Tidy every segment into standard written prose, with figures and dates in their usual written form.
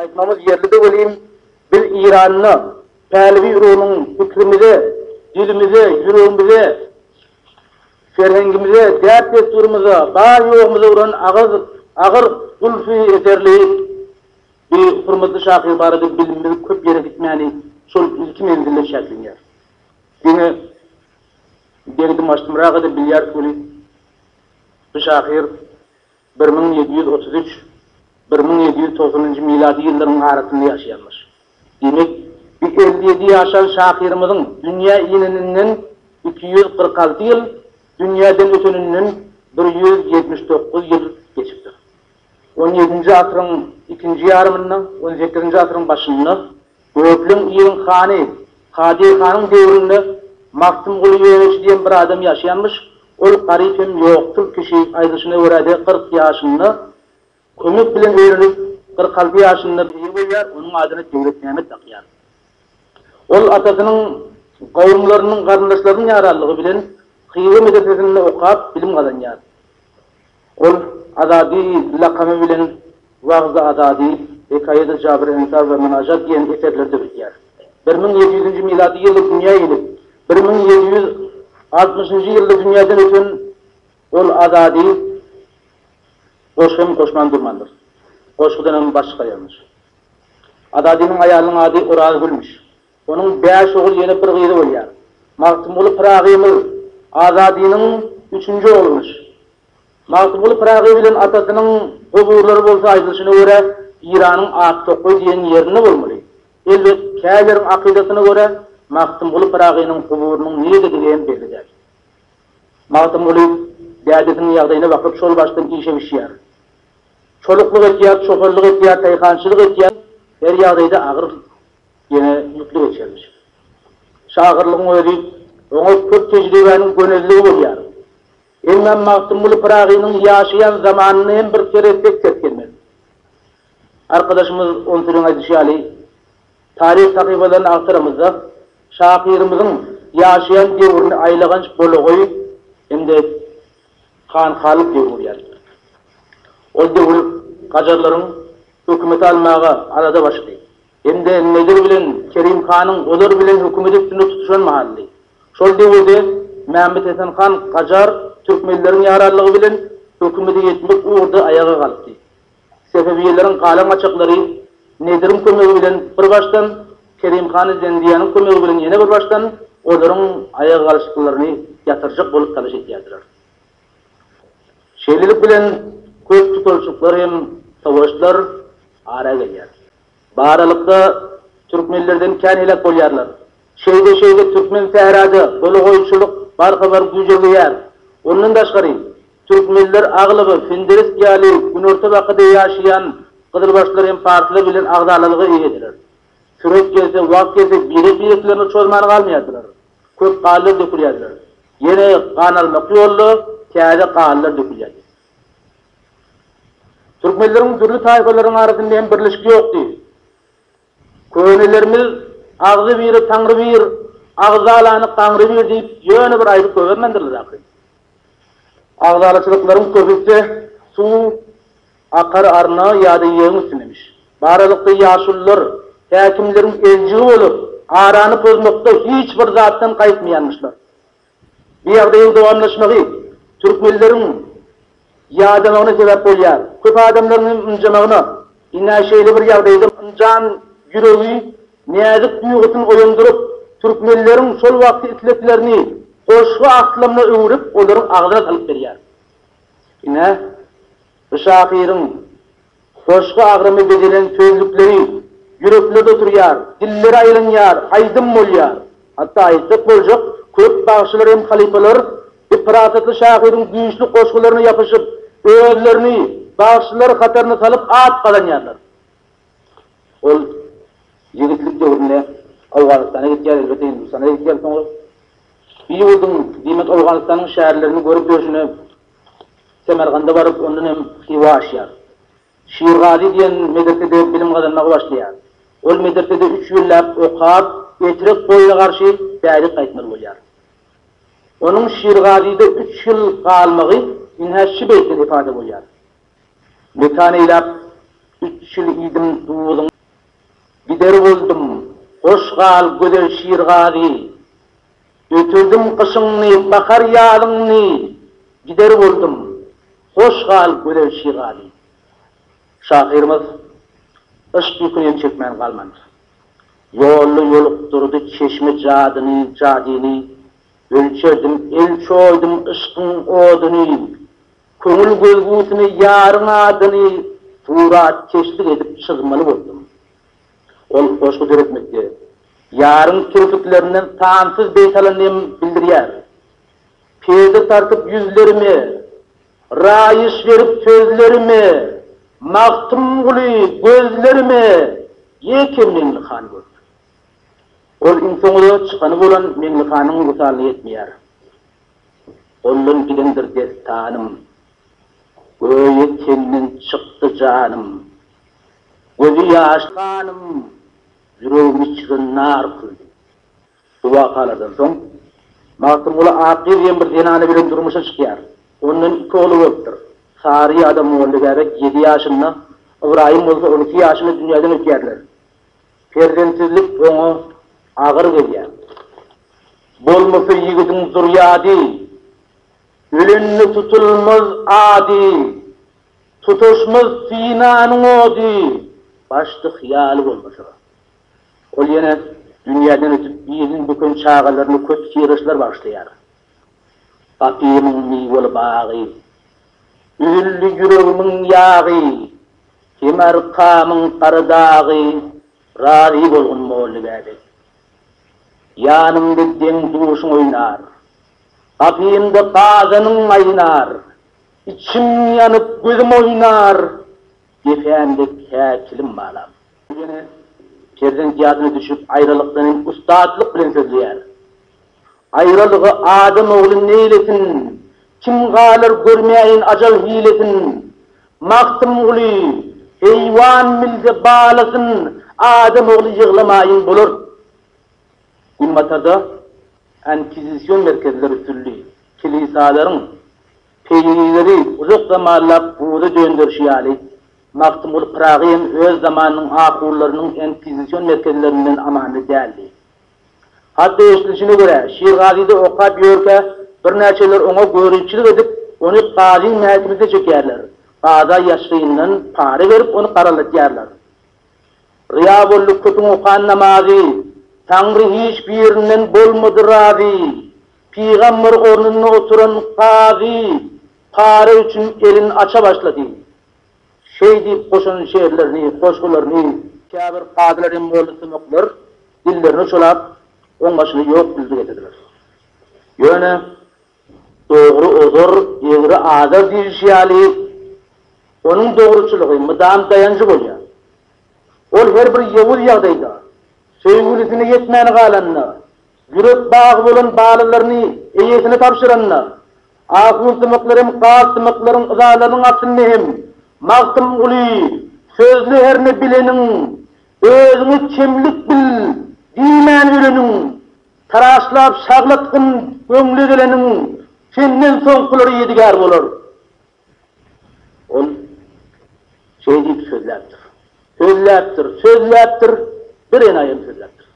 aytmamız yerli de bileyim, biz İran'ı, Pehlevi ruhunun fikrimize, dilimize, yüreğimize, ferhengimize, dert desturumuza, bar yoğumuza uğran ağır zulfü eterli bir hurmatlı şahir barıdır bilimimiz köp yere gitmeyeni sol ilki menzille şeklinde. Dini denedim açtım rağıda bilyar kuli bu şahir 1733-1790 miladi yılların arasında yaşayanmış. Demek bir 57 yaşan şahirimizin dünya inininden 246 yıl, dünyadan ötününden 179 yıl geçiptir. 17. asrın ikinci yarımından 18. asrın başında Göklün İyin Hanı, Kadir Han'ın devrinde Maktum Kulu Yönetici diyen bir adam yaşayanmış. Ol garipim yoktur kişi aydışına uğradı 40 yaşında kömük bilen öğrenip 46 yaşında bir yer onun adına devlet nimet takıyar. Ol atasının kavimlerinin kardeşlerinin yararlığı bilen kıyı medresesinde okuyup bilim kazanıyor. Ol azadi lakamı bilen Vağza Azadi, Ekayet-i Cabir Ensar ve Menajat diyen eserlerde bitiyor. 1700. miladi yılı dünya yılı, 1760. yılda dünyadan ötün ol Azadi koşum koşman durmandır. Koşkudan başka yanmış. Azadi'nin ayarının adı Uraz Gülmüş. Onun 5 oğul yeni bir gıydı oluyor. Maktumulu Pragimil Azadi'nin 3. oğlumuş. Maktumulu Pragi bilen atasının kuburları bolsa aydılışına göre İran'ın Aktokoy diyen yerini bulmalı. Elbet kâlerin akidasına göre Maktumulu Pragi'nin kuburunun neydi diyen bellidir. Maktumulu dədetinin yağdayına bakıp şol baştan işe bişiyar. Çolukluk etiyat, şoförlük etiyat, tayhançılık etiyat, her yağdayda ağır yine mutluluk geçermiş. Şağırlığın öyle, onu köp tecrübenin gönüllüğü oluyor. Emmem Maktumulu Pragi'nin yaşayan zamanını hem bir kere tek etkenmez. Arkadaşımız Ontur'un Aydışı Ali, tarih sahifelerinin aktarımızda şahirimizin yaşayan devrini aylağınç boluğu hem de Kan Halık devri yani. O devri Kacarların hükümeti almağa arada başlıyor. Hem de nedir bilen Kerim Khan'ın olur bilen hükümeti üstünde tutuşan mahalli. Şol devirde Mehmet Esen Khan Kacar Türkmenlerin yararlığı bilen hükümeti yetmek uğurda ayağa kalktı. Sefeviyelerin kalan açıkları Nedir'in kömeği bilen bir baştan, Kerim Khan-ı Zendiyan'ın kömeği bilen yine bir baştan onların ayağa kalışıklarını yatıracak bolup talış etiyadiler. Şeylilik bilen köp tutulçuklar hem savaşlar ara geliyor. Bağralıkta Türkmenlerden kân helak bolyarlar. Şeyde Türkmen sehradı, bolu koyuculuk, barkalar gücürlü yer. Onun daşkarı Türkmenler ağlıbı, Finderis yali, günorta vakıda yaşayan Kızılbaşlar hem partiler bilen ağdalalığı iyi edilir. Süreç gelse, vakt gelse, bireklerini çözmanı kalmayadılar. Köp kağıtlar dökülüyorlar. Yine kan almak yollu, kâde kağıtlar dökülüyorlar. Türkmenlerin türlü tayfaların arasında hem birleşki yoktu. Könelerimiz ağzı bir, tanrı bir, ağzı alanı tanrı bir deyip yönü bir ayrı kövermendirler. Ağzalıçılıkların köpüsü su, akar arna ya da yığın üstünemiş. Bağralıkta yaşlılar, hakimlerin elciği olup, aranı pozmakta hiçbir zattan kayıtmayanmışlar. Bir yağdayın devamlaşmağı, Türkmenlerin yağdamağına sebep oluyor. Köp adamların incamağına, inna şeyli bir yağdaydı, can yüreği, niyazik duygusunu oyundurup, Türkmenlerin sol vakti itletlerini, koşku aklımla öğürüp, onların ağzına salıp veriyor. Yine, şahirin koşku ağrımı bediren sözlükleri yüreklerde oturuyor, dilleri ayrılıyor, aydın oluyor. Hatta aydın olacak, köp bağışçılar hem halifeler, bir pratatlı şahirin güçlü koşkularını yapışıp, özlerini, bağışçıları hatarını salıp at kazanıyorlar. Ol, yigitlik devrinde Afganistan'a gittiler, elbette Hindistan'a gittiler sonra. Bir yıldım, demek Afganistan'ın şehirlerini görüp gözünü Semerkand'a varıp onun hem hiva aşıyor. Şiirgadi diyen medresede bilim kazanmaya başlıyor. Ol medresede 3 yıllap okuyup, etirek boyuna karşı değerli kayıtmalı oluyor. Onun Şiirgadi'de 3 yıl kalmağı inhaşçı beytleri ifade oluyor. Mekane ile 3 yıl idim doğudun gider boldum, hoş gal gözel şiir gadi. Ötürdüm kışыңny, bahar ýazyňny, gider boldum, hoş gal gözel şiir gadi. Şahirimiz ışk ýükünem çekmän galmady. Yollu yolukturdy çeşme jadyny, ölçerdim, elçoydum ışkyň oduny, köňül gözgüsini ýaryň adyny, turat keşlik edip çyzmaly boldum. Ol hoşgu döretmekde, yarın kirpiklerinden tansız beytalanım bildirýär. Perde tartıp yüzlerimi, raýyş verip sözlerimi, maktum guly gözlerimi, yekem Meňlixan gördü. Ol insanyňda çykany bolan Meňlixanyň gusalyny etmeýär. Ondan bilendir destanım, göýe kendin çykdy janım, gözü ýaşlanım, yüreğim içine nar kıldı. Bu vakalardan soň Maktum ula aqil diýen bir zenany bilen durmuşa çykýar. Ondan 2 oğlu bopdur. Sary adam boldy gerek 7 ýaşynda, Ibrahim bolsa 12 ýaşynda dünýäden ötýärler. Perzentsizlik oňa agyr gelýär. Bolmasa ýigitiň zurýady, ölenni tutulmaz ady, tutuşmaz sinanyň ody, başdy hyýaly bolmasa. Ol ýene dünýäden ötüp ýygyň bükün çağalaryny köp sirişler başlaýar. Papyrymyň miwol bagy, üzülli yüregimiň ýagy, kemer kamyň qaradagy, razy bolgun molly bäde. Ýanymda deň duşuň oýnar, papyrymda bazanyň aýnar, içim ýanyp gözüm oýnar, gefämde käkilim balam. Kerden ýadyna düşüp aýrylykdan ustadlyk bilen sözleýär. Aýralygy adam ogly neýlesin, kim galar görmeýin ajal hilesin, maktum uly, heýwan milde balasyn, adam ogly ýyglamayın bolar. Gülmatada enkizisyon merkezleri türlü, kilisalaryň peýleri uzak zamanlap buğda döndürşýäli. Maktum ol Pragym öz zamanynyň ahurlarynyň enkizisyon merkezlerinden amany däldi. Hatta eşilişine göre Şiirgazi'de okap ýörke bir näçeler oňa görüççilik edip ony gazi mähkemesine çekýärler. Gaza ýaşryndan para berip ony garalatýarlar. Riýa bollyk köpüň okan namazy, Taňry hiç birinden bolmady razy, Peýgamber ornuna oturan gazi, para üçin elini aça başlady. Şey deyip koşan şeýerlerini, koşgularyny, käbir gadylaryň bolysymoklar dillerini çolap, oň başyny ýok bildik etdiler. Ýöne dogry ozor, ýegri azar diýişýäli, onuň dogruçylygy mydam dayanjy bolýar. Ol her bir ýewil ýagdaýda söýgülisine ýetmäni galanna, ýürek bagy bolan balalaryny eýesine tapşyranna, ahyrymyklaryň gaýtymyklaryň ızalaryň atyny hem maktum uly, sözlü herne bilenin, özüňi çemlik bil, diýmän ýöreniň, taraşlap şaglatkyn göňle geleniň, senden soň kulary ýedigar bolar. Ol şey diýip sözläpdir, bir enaýym sözläpdir.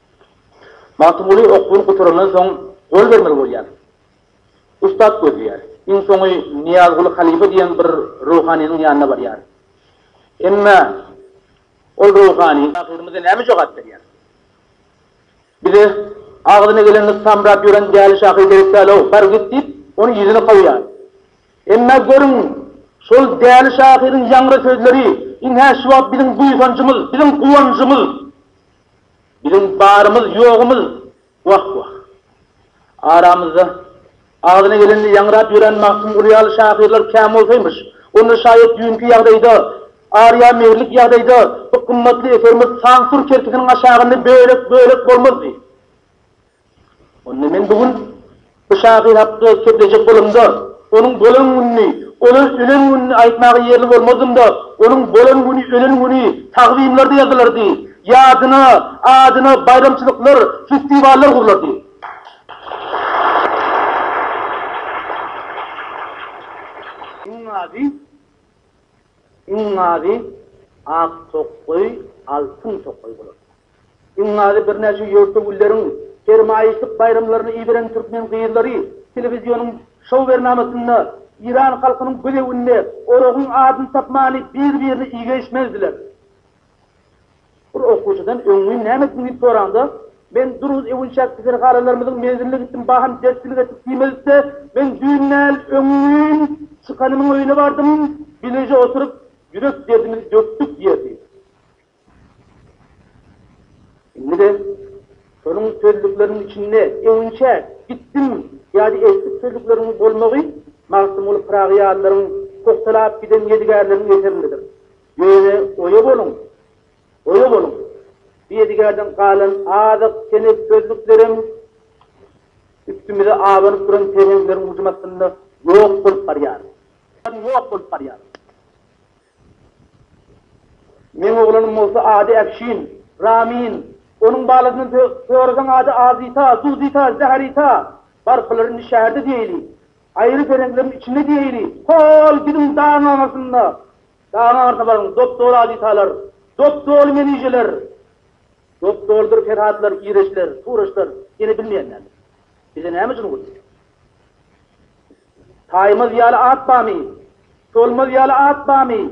Maktum uly okuwyny guturandan soň gol bermeli bolýar. Ustad gözlýär. İň soňy Niyazguly Halifa diýen bir ruhanynyň ýanyna barýar. Emma ol ruhany ahyrymyzda näme jogat berýär? Bize agdyna geleni samrap ýören däli şahyr gereksälo bar gitip onu ýüzüne goýýar. Emma görüň, şol däli şahyryň ýangra sözleri inhä şuwap biziň duýsanjymyz, biziň guwanjymyz, biziň barymyz, ýogumyz, wah. Aramyzda ağzına geleni ýangrap ýören maktum urýaly şahyrlar käm bolsaýmyş, onu şaýat düňkü ýagdaýda, arya meýirlik ýagdaýda bu kymmatly eserimiz sansur kerkiginiň aşagynda bölek bolmazdy. Onu men bugün bu şahyr haqda söýlejek bolamda, onuň bolan günni, onun ölen günni aýtmagy ýerli bolmazymda, onuň bolan günni, ölen günni tagwimlerde ýazylardy. Ýadyna, adyna bayramçylyklar, festivallar gurulardy. İňňazy ak toqoy, altyn toqoy bolar. İngadi bir näçe ýurtdagylaryň sermaýyçylyk bayramlaryny ýebiren türkmen gyýylary telewizionyň şow bernamasynda İran halkynyň gülewinde oragyň adyny tapmany bir-birini iýgeşmezdiler. Bir okuwçydan öňüň näme diýip soranda, men duruz ewünçak bizler garalarymyzyň mezgillik için bahan destili etip giymezse, ben düýnäl öňüň çykanymyň öýüne bardym, bileje oturup ýürek derdimizi döktük diýdi. Şimdi de şonun sözlüklerinin içinde ewünçak gittim, ýa-da eski sözlükleriniň bolmagy maksymul pragiýallaryň koktalap giden ýedigerleriň ýeterindedir. Ýöne oýa bolun. Oya bolun. Bir yedigerden kalan adık senek sözlüklerim üstümüze ağırıp duran terenglerin ucumasında yok bulup barýar. Yok bulup barýar. Men oğlanım olsa adı Ekşin, Ramin, onun bağladığını teorizan adı Azita, Zuzita, Zeharita, barkıların şehirde diyeli, ayrı terenglerin içinde diyeli, kol gidin dağın anasında, dağın arta barın, doktor Azitalar, doktor menijler, doktordur ferhatlar, iyireçler, tuğraşlar, yine bilmeyenler. Bize näme üçin boldy? Taýmaz ýaly at bamy, solmaz ýaly at bamy,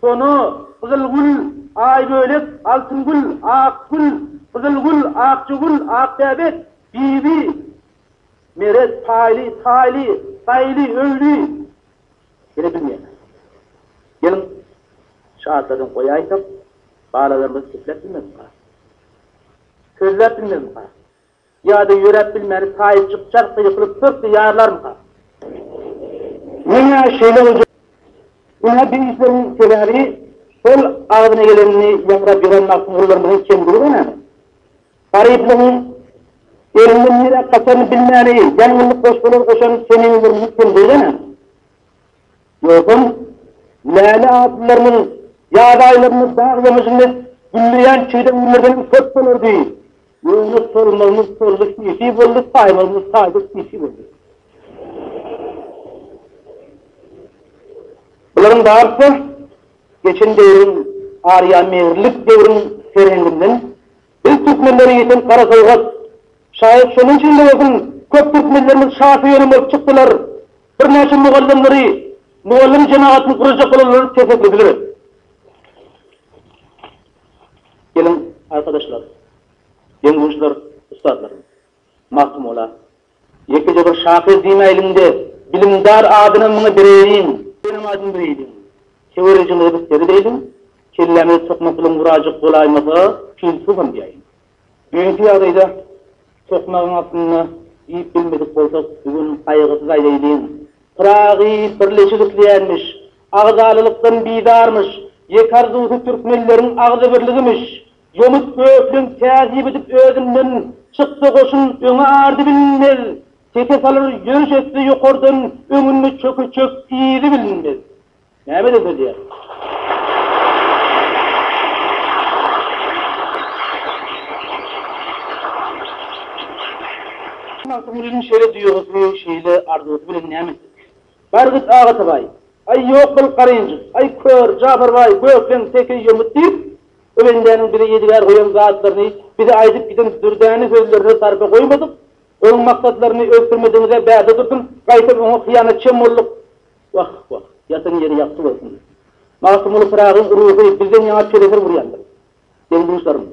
sonu Kızılgül, Aybölek, Altıngül, Akgül, Kızılgül, Akçıgül, Akbebek, Bibi, Meret, Tayli, Sayli, Öylü. Yine bilmeyenler. Gelin şahatlardan koyaytıp, bağlalarımızı köplet bilmez mi? Közlet bilmez mi? Ya da yörep bilmez, sahip çıkacak, yıkılıp sırtı yarlar mı? Neye şeyler olacak? Buna bir işlerin seleri, sol ağzına gelenini yamrap gören maksımlarımızın kendiri önemli. Garipliğin, elinden nire kasarını bilmeli, yangınlık koşkuları koşan senin yıllarımızın kendiri önemli. Yoksa, lale ağzlarının, yağdaylarımız dağılımızında gülleyen çiğde ürlerden köp olur değil. Yolumuz sorulmamız soruluk işi bulduk, saymamız saydık işi bulduk. Bunların dağırsa, geçen devrin ağrıya mehirlik devrin serenginden, biz Türkmenleri yeten kara soğuk, şayet şunun içinde olsun, köp Türkmenlerimiz şafi yönümüz çıktılar, bir näçe mugallimleri, mugallim cemaatini kuracak olanları tefek edilir. Gelin arkadaşlar, yenguşlar, ustadlarım, mahkum ola. Yekece bir şahir dimeylinde bilimdar adına mını bireyim, benim adım bireyim. Çevirecimizi biz serideydim, kellemiz sokma kılın vuracık kolaymasa, filsufum diyeyim. Büyünkü yağdayda, sokmağın aslında yiyip bilmedik bolsak, bugün kaygısız aydaylayın. Pırağı birleşiklikleyenmiş, ağzalılıktan bidarmış, yekarzuhu Türkmenlerin ağzı birligimiş. Yomut köplüğün tezip edip özünden çıktı koşun öňe ardy bilinmez. Teke salır yürüş etsi yukarıdan öňünde çökü çök iýdi bilinmez. Näme de diýär? Nasıl şeýle diýýär, şeýle arzuwy bilen näme? Bargyt Agatabay, ay ýok bul garynjy, ay kör Jaferbay, köplüğün teke yomut diýip ölenlerin biri yediler koyan zatlarını, bize aydıp giden dürdani sözlerini sarpa koymadık. Onun maksatlarını öldürmediğinize bäde durdun, kaytıp onu hıyanetçi olduk. Vah vah, yatın yeri yaktı olsun. Masumulu Pırağ'ın ruhu bizden yana çerefer vuruyandır. Denguşlarım,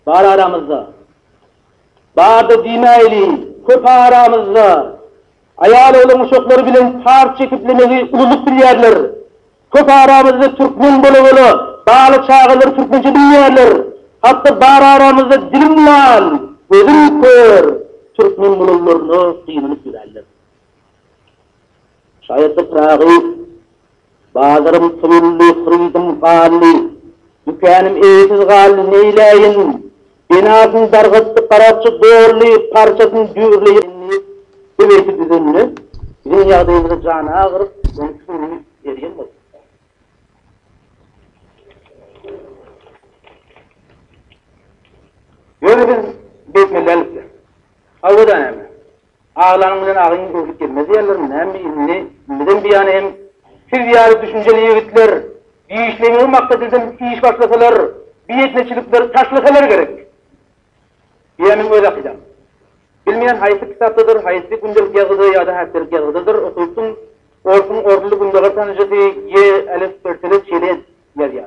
var aramızda. Barda dimeyli, köp aramızda. Ayal olan uşakları bilen parça çekiplemeli ululuk bir yerler. Köp aramızda Türkmen bolu bağlı çağılır Türkmençe dünyarlar. Hatta bar aramızda dilim lan, gözüm kör, Türkmen bulurlarını kıyınılıp yürerler. Şayet de Pırağı, bazarım sınırlı, kırıydım galli, dükkanım eğsiz galli neyleyin, binasın dargıttı karatçı doğrulu, parçasını düğürleyin, üveysi düzenli, bizim yağdayımızda canı ağırıp, onu sınırlı eriyen olsun. Böyle biz besmellerlikle. Avada näme? Ağlanın bilen ağın gözlük gelmez yerlerim. Hem bizden bir yana hem siz yarı düşünceli yigitler, bir işlemeyi maksat edin, iş başlasalar, bir yetneçilikleri taşlasalar gerek. Bilmeyen haysi kitaptadır, haysi gündelik yazıdı ya da haftalık yazıdıdır. Okuyup orsun ordulu gündelik tanıcısı ye elif pörtelet şeyle yazıyor.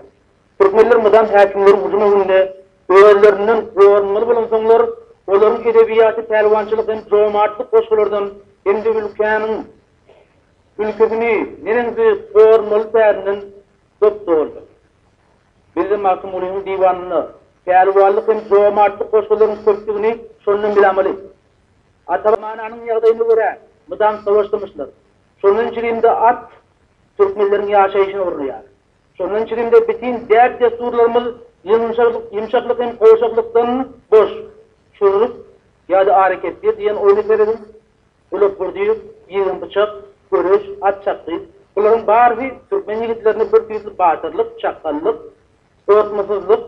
Türkmenler mıdan hakimlerin uzun önünde öğrelerinin öğrenmeli bulan sonlar onların edebiyatı, pelvançılık hem zomartlık koşullardan hem de ülkesini nenenzi öğrenmeli terinin doktor oldu. Bizim Mahkum Uli'nin divanını pelvanlık hem zomartlık koşulların köptüğünü sonunun bilemeli. Atamananın yağdayını göre mıdan savaşlamışlar. Sonun içinde at Türkmenlerin yaşayışını uğruyor. Sonun içinde bütün diğer desturlarımız yumuşaklık hem koğuşaklıktan boş. Çürürüp ya da hareketli diyen oyunu verelim. Ulup vurduğu yığın bıçak, görüş, at çaktıyız. Bunların bazı Türkmen yigitlerine bir türlü batırlık, çakkallık, örtmesizlik,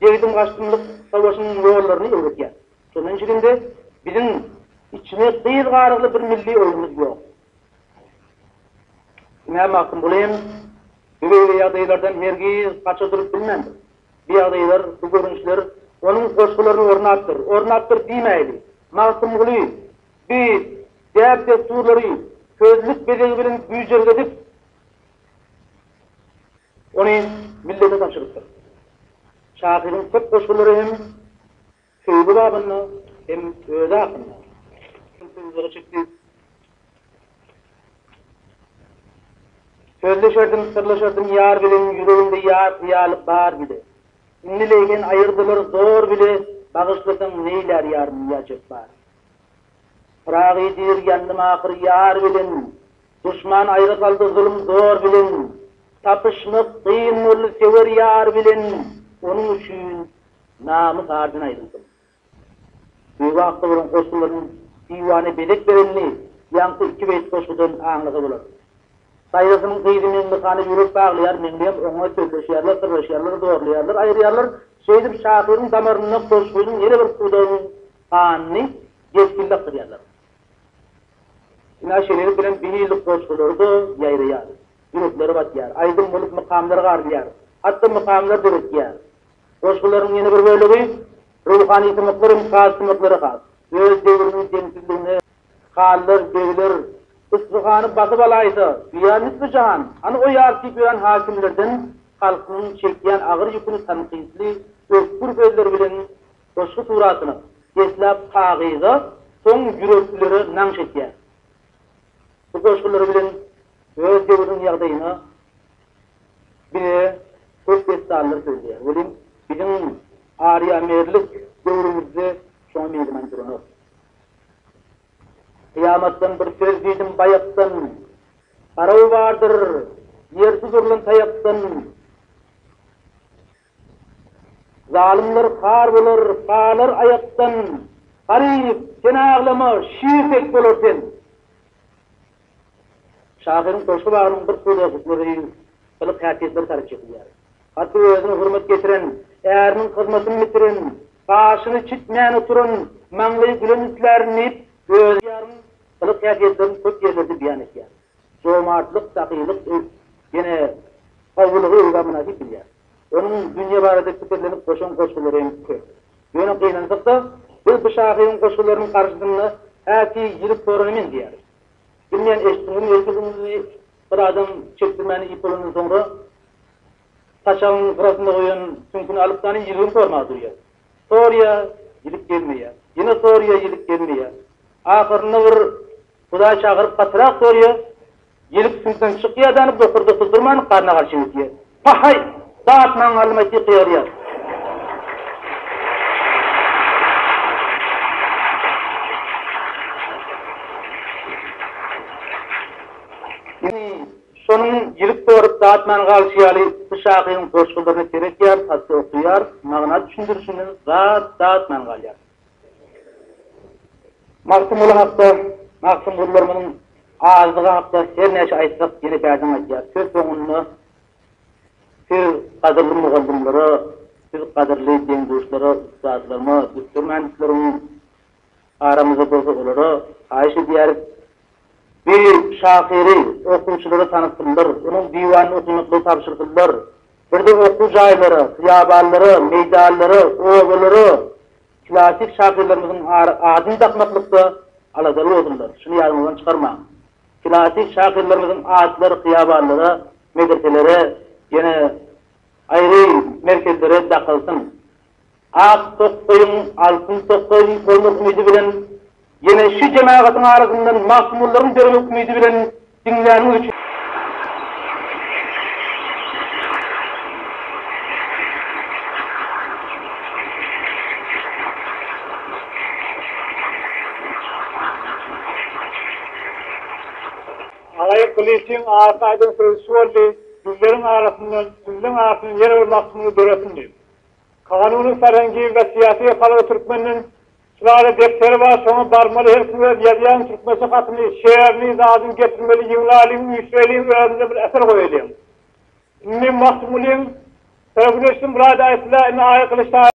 yeğdim kaçtımlık savaşının yollarını öğretiyor. Sonun içinde bizim içine değil garıglı bir milli oyunumuz yok. Ne mahkum bulayım? Böyle yağdaylardan hergiz kaçırdırıp bilmendir. Bir yağdaylar, bu görünüşler, onun koşkularını ornattır demeyli. Mahkum bulayım, bir değer desturları, közlük bedeğinin büyücerledip, onu millete taşırıptır. Şahirin çok koşkuları hem köyü babını hem öde hakkında. Sözleri çıktı. Sözleşerdim, sırlaşırdım yar bilen, yüreğimde yar hıyalık bağır bile. İnnileyken ayırdılar zor bile, bağışlasın neyler yar miyacık var. Pırağıyı dir yandım ahır yar bilen, düşman ayrı kaldı zulüm zor bilen, tapışmak kıyın mollu sever yar bilen, onun için namız ardına ayrıldım. Büyük aklı vuran koşulların divanı bedek verenli, yankı 2 beyt koşudan ağlığı bular. Sayrasının kıyımının mıkanı yürüp bağlayar, minliyem ona sözleşiyarlar, sırlaşıyarlar, doğrlayarlar, ayrıyarlar. Şeydir şahirin damarına koşuyunun yeri bir kudağının kanını yetkillik kırıyarlar. İna şeyleri bilen binilik koşuları da yayrıyar. Yürüpleri batıyar. Aydın bulup mıkamları gardiyar. Hatta mıkamlar dürütiyar. Koşuların yeni bir bölüğü ruhani sımıkları, mıkaz sımıkları kal. Öz devrinin temsilliğine kallar, devler, ıslıhanı basıp alaydı. Dünya nisbi cahan. Hani o yarki gören hakimlerden halkının çektiyen ağır yükünü tanıkizli, öskür gözler bilen koşku suratını yeslap tağıydı, son yüreklileri nanş ettiler. Bu koşkuları bilen öz devrinin yağdayını bile çok destanları söylüyor. Olayım, bizim ağrıya merlik devrümüzde son meylimen durunu. Kıyamattan bir söz dedim bayaktan, arağı vardır, yersiz urlan tayaktan. Zalimler kar bulur, kağlar ayaktan, garip, sen ağlama, şiir tek bulur sen. Şahirin koşku bağının bir kulu yazıkları, kılık herkesleri tarif çekiyor. Hatta özüne hürmet getiren, eğerinin kızmasını bitiren, başını çitmeyen oturun, manlayı gülenizlerini, öz yarın, kılık herkeslerin çok yerlerde beyan ediyor. Zomartlık, takıylık, yine kavgılığı uygamına gidiyor. Onun dünya barada fikirlenip koşan koşkuları hem köy. Böyle kıyılansak da, biz bu şahirin koşkularının karşısında haki yürüp sorunuyum diyor. Bilmeyen eşitliğinin özgürlüğünü bir adam çektirmeni ipolunun sonra taşağının sırasında koyan tünkünü alıp tane yılgın sormağı duruyor. Soruya, yılık gelmiyor. Yine soruya, yılık gelmiyor. Ahırını bir Kuday çağırıp katırak soruyor. Yılık tünkten çıkıyor danıp dokurdu kızdırmanın karnına karşı ötüyor. Hay! Dağıtman almayı yıkıyor ya. Sonun yılık doğrup dağıtman kalışıyalı bıçağın koşkullarını terekkiyar, tatlı okuyar, mağına düşündürüşünün rahat dağıtman kalıyar. Mahkum ulu haqda, mahkum ulularımın ağızlığı haqda her neşe aytsak yine bərdən aytıyar. Söz sonunu, siz qadırlı muğallımları, siz qadırlı denguşları, ustazlarımı, düstur mühendislerin aramızda dozu oları, ayışı diğer bir şahiri okuyucuları tanıtırlar, onun divanını okunukluğu tavşırtırlar. Bir de oku cayları, siyabalları, meydanları, oğulları, klasik şahirlerimizin adını takmaklıkta aladalı oldular. Şunu yadınızdan çıkarma. Klasik şairlerimizin adları, kıyabarları, medreselere, yine ayrı merkezlere takılsın. Ak tokkoyun, altın tokkoyun koymak ümidi bilen, yine şu cemaatın arasından mahkumların görmek ümidi bilen dinleyenin için. Alay polisin ağırsaydın sözü oldu, sizlerin arasından yer olmaksını döresin diyor. Kanuni Ferengi ve siyasi kalı Türkmeninin silahlı defteri var, sonra barmalı herkese yazıyan Türkmesi katını, şehirli, zadın getirmeli, yığılalım, üsveliyim, öğrenci bir eser koyalım. Şimdi mahkumuliyim, sevgileştim, burada ayetler, ayet kılıçlar.